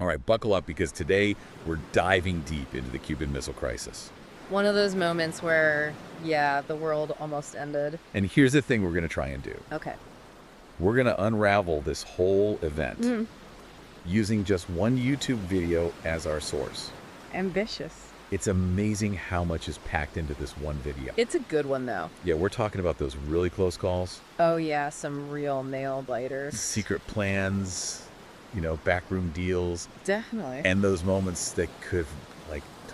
All right, buckle up because today we're diving deep into the Cuban Missile Crisis. One of those moments where, yeah, the world almost ended. And here's the thing we're going to try and do. Okay. We're going to unravel this whole event Mm. using just one YouTube video as our source. Ambitious. It's amazing how much is packed into this one video. It's a good one, though. Yeah, we're talking about those really close calls, Oh, yeah, some real nail biters. secret plans, backroom deals, Definitely. and those moments that could,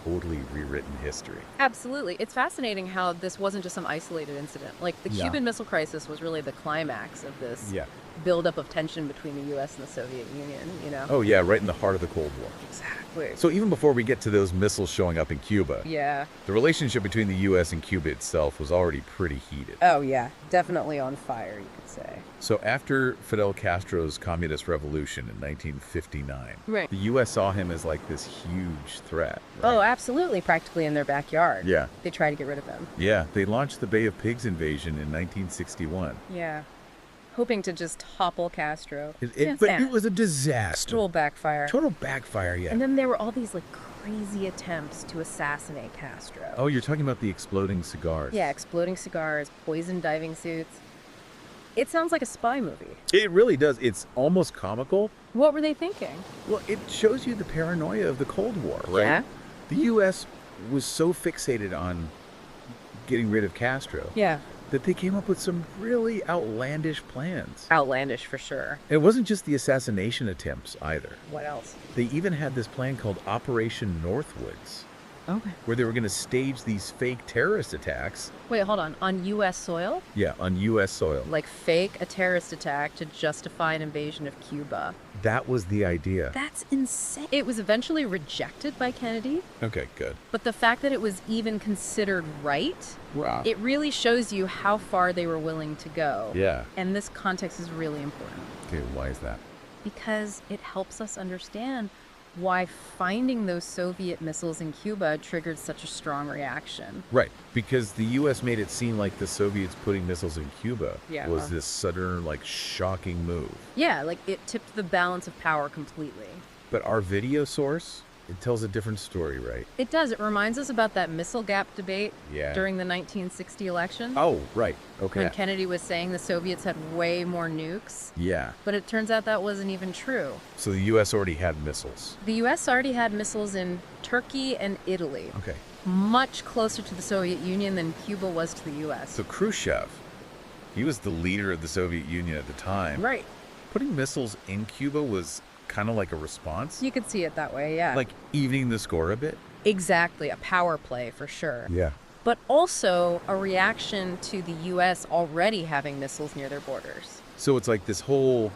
totally rewritten history. Absolutely. It's fascinating how this wasn't just some isolated incident. Like, the Yeah. Cuban Missile Crisis was really the climax of this buildup of tension between the U.S. and the Soviet Union, Oh, yeah, right in the heart of the Cold War. Exactly. So even before we get to those missiles showing up in Cuba, Yeah. the relationship between the U.S. and Cuba itself was already pretty heated. Oh, yeah. Definitely on fire, you could say. So after Fidel Castro's communist revolution in 1959, Right. the U.S. saw him as this huge threat. Oh, right? absolutely. Practically in their backyard. Yeah. They tried to get rid of him. Yeah, they launched the Bay of Pigs invasion in 1961. Yeah. Hoping to just topple Castro. But Yeah. it was a disaster. Total backfire. Total backfire, yeah. And then there were all these crazy attempts to assassinate Castro. Oh, you're talking about the exploding cigars. Yeah, exploding cigars, poison diving suits. It sounds like a spy movie. It really does. It's almost comical. What were they thinking? Well, it shows you the paranoia of the Cold War, right? Yeah. The U.S. was so fixated on getting rid of Castro Yeah. that they came up with some really outlandish plans. Outlandish for sure. It wasn't just the assassination attempts either. What else? They even had this plan called Operation Northwoods, Okay. where they were going to stage these fake terrorist attacks. Wait, hold on. On U.S. soil? Yeah, on U.S. soil. Fake a terrorist attack to justify an invasion of Cuba. That was the idea. That's insane. It was eventually rejected by Kennedy, Okay, good. but the fact that it was even considered right, Wow. it really shows you how far they were willing to go. Yeah. And this context is really important Okay, why is that? because it helps us understand why finding those Soviet missiles in Cuba triggered such a strong reaction. Right, because the U.S. made it seem like the Soviets putting missiles in Cuba Yeah. was this sudden, shocking move. Yeah, it tipped the balance of power completely. But our video source, it tells a different story, right? It does. It reminds us about that missile gap debate Yeah. during the 1960 election. Oh, right. Okay. When Kennedy was saying the Soviets had way more nukes. Yeah. But it turns out that wasn't even true. So the U.S. already had missiles. The U.S. already had missiles in Turkey and Italy, Okay. much closer to the Soviet Union than Cuba was to the U.S. So Khrushchev, he was the leader of the Soviet Union at the time. Right. Putting missiles in Cuba was kind of like a response. You could see it that way, yeah. Evening the score a bit. Exactly, a power play for sure. Yeah. But also a reaction to the U.S. already having missiles near their borders. So it's like this whole,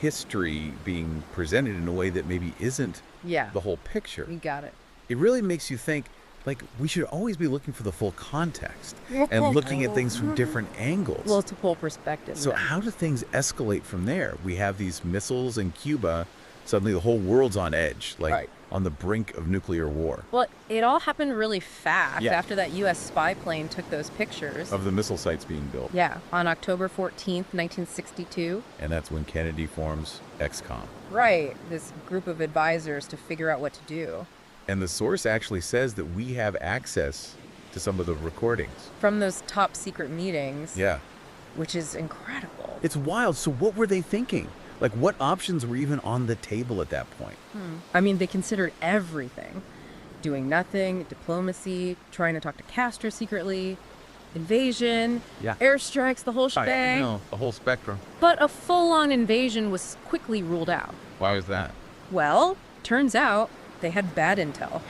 history being presented in a way that maybe isn't Yeah, the whole picture. you got it. It really makes you think, we should always be looking for the full context and looking at things from different angles. Well, it's a whole perspective. So then. how do things escalate from there? We have these missiles in Cuba. Suddenly the whole world's on edge, Right. on the brink of nuclear war. Well, it all happened really fast Yeah. after that U.S. spy plane took those pictures. Of the missile sites being built. Yeah, on October 14th, 1962. And that's when Kennedy forms XCOM. Right, this group of advisors to figure out what to do. And the source actually says that we have access to some of the recordings. From those top secret meetings, Yeah. which is incredible. It's wild. So what were they thinking? What options were even on the table at that point? I mean, they considered everything. Doing nothing, diplomacy, trying to talk to Castro secretly, invasion, Yeah. airstrikes, the whole shebang. No, the whole spectrum. But a full-on invasion was quickly ruled out. Why was that? Well, turns out they had bad intel.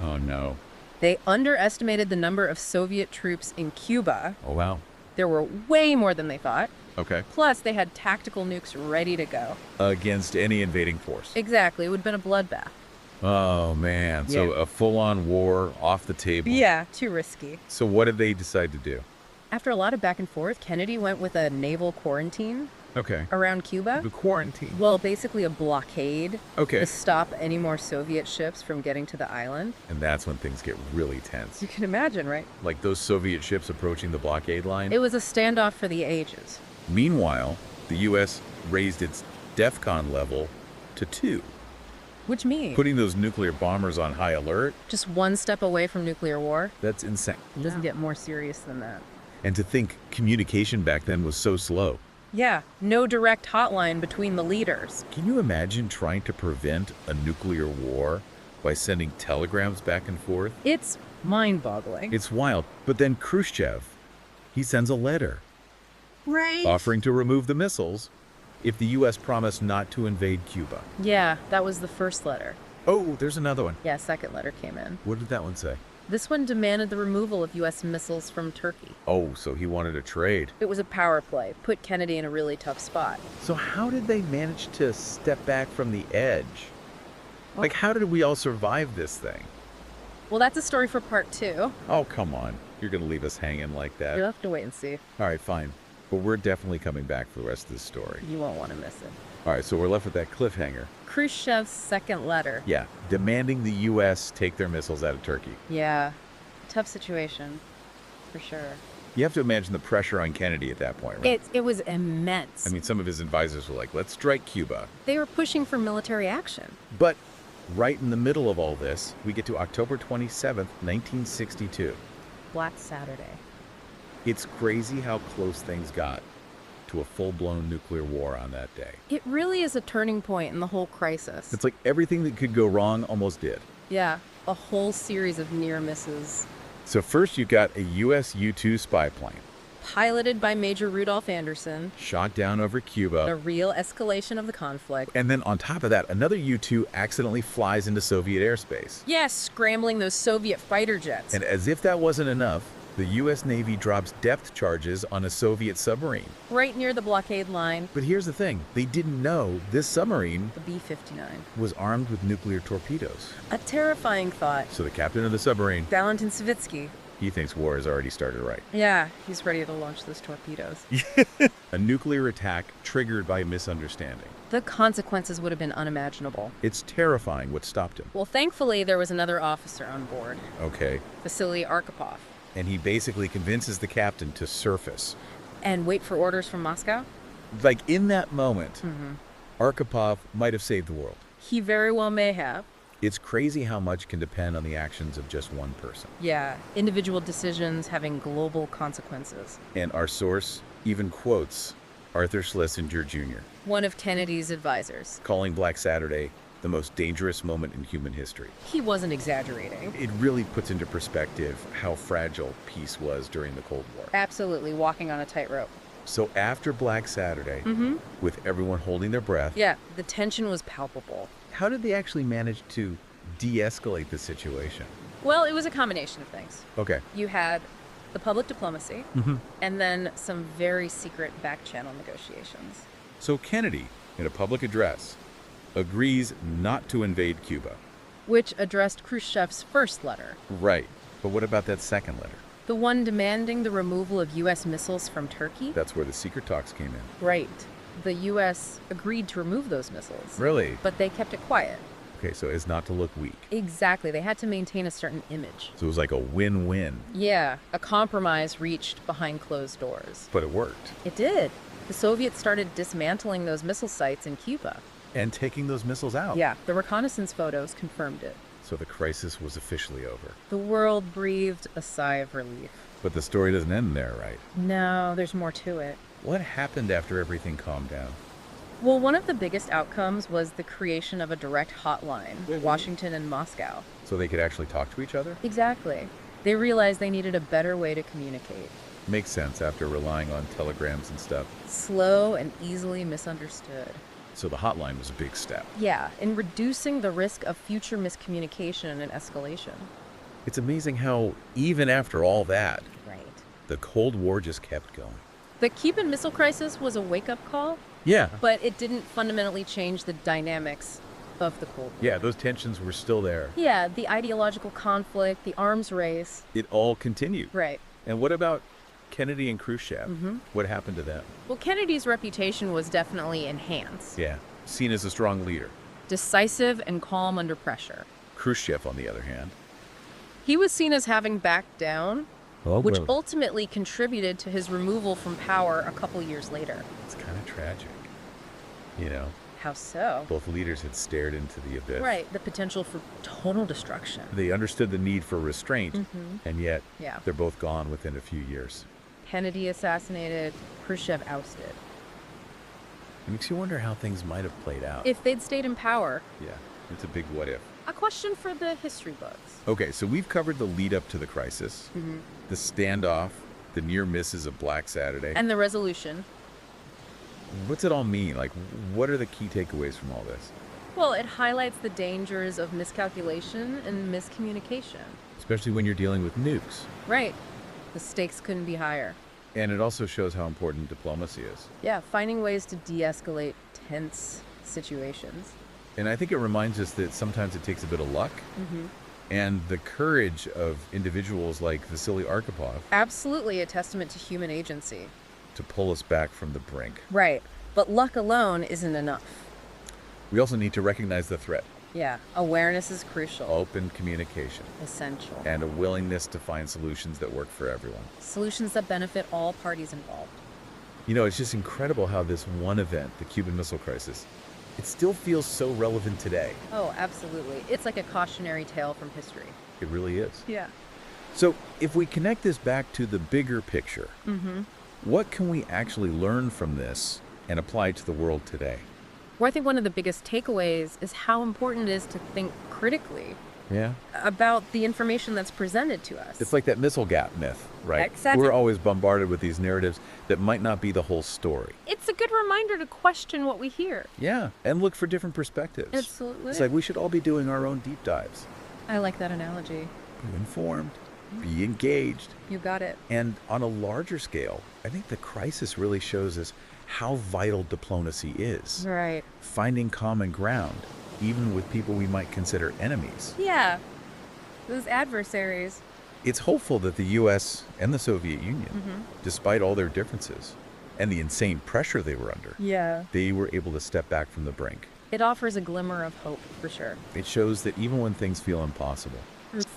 Oh, no. They underestimated the number of Soviet troops in Cuba. Oh, wow. There were way more than they thought. Okay. Plus, they had tactical nukes ready to go. Against any invading force. Exactly. It would have been a bloodbath. Oh, man. So Yeah. a full-on war off the table. Yeah, too risky. So what did they decide to do? After a lot of back and forth, Kennedy went with a naval quarantine Okay. around Cuba. The quarantine. Well, basically a blockade Okay. to stop any more Soviet ships from getting to the island. And that's when things get really tense. You can imagine, right? Like those Soviet ships approaching the blockade line. It was a standoff for the ages. Meanwhile, the U.S. raised its DEFCON level to 2. Which me? Putting those nuclear bombers on high alert, Just one step away from nuclear war? that's insane. It doesn't get more serious than that. And to think communication back then was so slow. Yeah, no direct hotline between the leaders. Can you imagine trying to prevent a nuclear war by sending telegrams back and forth? It's mind-boggling. It's wild. But then Khrushchev, he sends a letter Right. offering to remove the missiles if the U.S. promised not to invade Cuba. Yeah, that was the first letter. Oh, there's another one. Yeah, second letter came in. What did that one say? This one demanded the removal of U.S. missiles from Turkey. Oh, so he wanted a trade. It was a power play, put Kennedy in a really tough spot. So how did they manage to step back from the edge? Like, how did we all survive this thing? Well, that's a story for part 2. Oh, come on. You're going to leave us hanging like that. You'll have to wait and see. All right, fine. But we're definitely coming back for the rest of this story. You won't want to miss it. All right, so we're left with that cliffhanger. Khrushchev's second letter. Yeah, demanding the U.S. take their missiles out of Turkey. Yeah, tough situation, for sure. You have to imagine the pressure on Kennedy at that point, right? It was immense. I mean, some of his advisors were like, let's strike Cuba. They were pushing for military action. But right in the middle of all this, we get to October 27th, 1962. Black Saturday. It's crazy how close things got to a full-blown nuclear war on that day. It really is a turning point in the whole crisis. It's like everything that could go wrong almost did. Yeah, a whole series of near misses. So first you got a U.S. U-2 spy plane Piloted by Major Rudolph Anderson, shot down over a Cuba. real escalation of the conflict. And then on top of that, another U-2 accidentally flies into Soviet airspace. Yes, scrambling those Soviet fighter jets. And as if that wasn't enough, the U.S. Navy drops depth charges on a Soviet submarine. Right near the blockade line, But here's the thing, they didn't know this submarine the B-59. was armed with nuclear torpedoes. A terrifying thought. So the captain of the submarine, Valentin Savitsky. he thinks war has already started right. Yeah, he's ready to launch those torpedoes. A nuclear attack triggered by a misunderstanding. The consequences would have been unimaginable. It's terrifying what stopped him. Well, thankfully, there was another officer on board, Okay. Vasily Arkhipov. And he basically convinces the captain to surface. And wait for orders from Moscow? Like in that moment, Arkhipov might have saved the world. He very well may have. It's crazy how much can depend on the actions of just one person. Yeah, individual decisions having global consequences. And our source even quotes Arthur Schlesinger Jr., One of Kennedy's advisors. calling Black Saturday the most dangerous moment in human history. He wasn't exaggerating. It really puts into perspective how fragile peace was during the Cold War. Absolutely walking on a tightrope. So after Black Saturday, with everyone holding their breath, Yeah, the tension was palpable. how did they actually manage to de-escalate the situation? Well, it was a combination of things. Okay. You had the public diplomacy, and then some very secret backchannel negotiations. So Kennedy, in a public address, agrees not to invade Cuba. Which addressed Khrushchev's first letter, Right. But what about that second letter? the one demanding the removal of U.S. missiles from Turkey? That's where the secret talks came in. Right. The U.S. agreed to remove those missiles. Really? But they kept it quiet. Okay, so as not to look weak. Exactly. They had to maintain a certain image. So it was like a win-win, Yeah, a compromise reached behind closed doors. but it worked. It did. The Soviets started dismantling those missile sites in Cuba. And taking those missiles out. Yeah, the reconnaissance photos confirmed it. So the crisis was officially over. The world breathed a sigh of relief. But the story doesn't end there, right? No, there's more to it. What happened after everything calmed down? Well, one of the biggest outcomes was the creation of a direct hotline, Washington and Moscow. So they could actually talk to each other? Exactly. They realized they needed a better way to communicate. Makes sense after relying on telegrams and stuff. Slow and easily misunderstood. So the hotline was a big step. Yeah, in reducing the risk of future miscommunication and escalation. It's amazing how, even after all that, Right. the Cold War just kept going. The Cuban Missile Crisis was a wake-up call, Yeah. but it didn't fundamentally change the dynamics of the Cold War. Yeah, those tensions were still there. Yeah, the ideological conflict, the arms race. It all continued. Right. And what about Kennedy and Khrushchev? What happened to them? Well, Kennedy's reputation was definitely enhanced. Yeah, seen as a strong leader. Decisive and calm under pressure. Khrushchev, on the other hand. He was seen as having backed down, Oh, which ultimately contributed to his removal from power a couple years later. It's kind of tragic. You know, How so? Both leaders had stared into the abyss. Right, the potential for total destruction. They understood the need for restraint, and yet Yeah. they're both gone within a few years. Kennedy assassinated, Khrushchev ousted. It makes you wonder how things might have played out. If they'd stayed in power. Yeah, it's a big what if. A question for the history books. Okay, so we've covered the lead up to the crisis, the standoff, the near misses of Black Saturday. And the resolution. What's it all mean? Like, what are the key takeaways from all this? Well, it highlights the dangers of miscalculation and miscommunication. Especially when you're dealing with nukes. Right. The stakes couldn't be higher. And it also shows how important diplomacy is. Yeah, finding ways to de-escalate tense situations. And I think it reminds us that sometimes it takes a bit of luck and the courage of individuals like Vasily Arkhipov Absolutely a testament to human agency. to pull us back from the brink. Right. But luck alone isn't enough. We also need to recognize the threat, Yeah, awareness is crucial. open communication, Essential. and a willingness to find solutions that work for everyone. Solutions that benefit all parties involved. You know, it's just incredible how this one event, the Cuban Missile Crisis, it still feels so relevant today. Oh, absolutely. It's like a cautionary tale from history. It really is. Yeah. So if we connect this back to the bigger picture, what can we actually learn from this and apply to the world today? Well, I think one of the biggest takeaways is how important it is to think critically Yeah. about the information that's presented to us. It's like that missile gap myth, right? Exactly. We're always bombarded with these narratives that might not be the whole story. It's a good reminder to question what we hear. Yeah, and look for different perspectives. Absolutely. It's like we should all be doing our own deep dives. I like that analogy. Be informed, be engaged. You got it. And on a larger scale, I think the crisis really shows us how vital diplomacy is. Right. Finding common ground, even with people we might consider enemies. Yeah. Those adversaries. It's hopeful that the U.S. and the Soviet Union, despite all their differences and the insane pressure they were under, Yeah. they were able to step back from the brink. It offers a glimmer of hope, for sure. It shows that even when things feel impossible,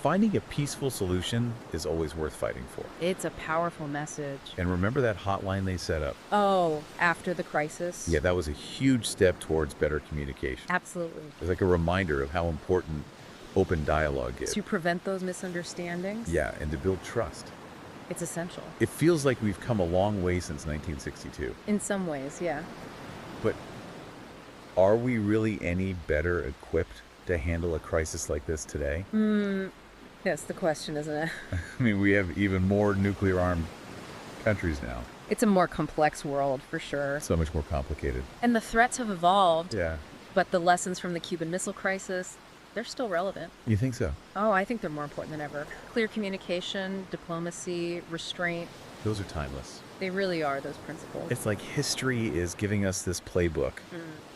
finding a peaceful solution is always worth fighting for. It's a powerful message. And remember that hotline they set up? Oh, after the crisis? Yeah, that was a huge step towards better communication. Absolutely. It's like a reminder of how important open dialogue is. To prevent those misunderstandings? Yeah, and to build trust. It's essential. It feels like we've come a long way since 1962. In some ways, yeah. But are we really any better equipped to handle a crisis like this today? That's the question, isn't it? I mean, we have even more nuclear-armed countries now. It's a more complex world, for sure. So much more complicated. And the threats have evolved, Yeah. but the lessons from the Cuban Missile Crisis, they're still relevant. You think so? Oh, I think they're more important than ever. Clear communication, diplomacy, restraint, Those are timeless. they really are those principles. It's like history is giving us this playbook,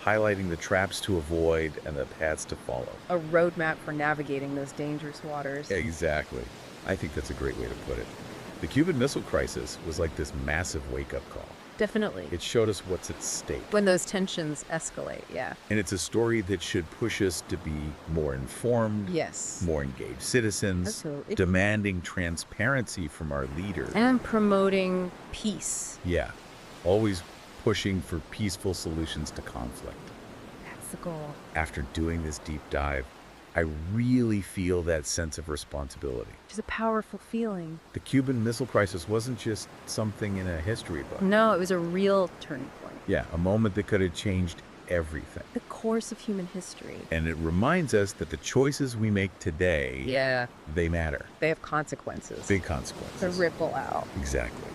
highlighting the traps to avoid and the paths to follow. A roadmap for navigating those dangerous waters. Exactly. I think that's a great way to put it. The Cuban Missile Crisis was like this massive wake-up call. Definitely. It showed us what's at stake. When those tensions escalate, yeah. And it's a story that should push us to be more informed, Yes. more engaged citizens, Absolutely. demanding transparency from our leaders. And promoting peace. Yeah, always pushing for peaceful solutions to conflict. That's the goal. After doing this deep dive, I really feel that sense of responsibility. Which is a powerful feeling. The Cuban Missile Crisis wasn't just something in a history book. No, it was a real turning point. Yeah, a moment that could have changed everything. The course of human history. And it reminds us that the choices we make today, Yeah. they matter. They have consequences. Big consequences. The ripple out. Exactly.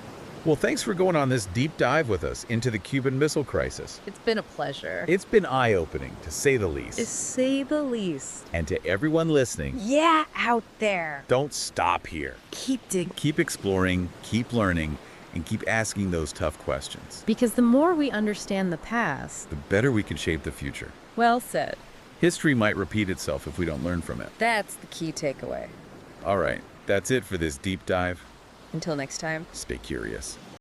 Well, thanks for going on this deep dive with us into the Cuban Missile Crisis. It's been a pleasure. It's been eye-opening, to say the To least. say the least. And to everyone listening, Yeah, out there. don't stop here. Keep digging. Keep exploring, keep learning, and keep asking those tough questions. Because the more we understand the past, The better we can shape the future. well said. History might repeat itself if we don't learn from it. That's the key takeaway. All right, that's it for this deep dive. Until next time. Stay curious.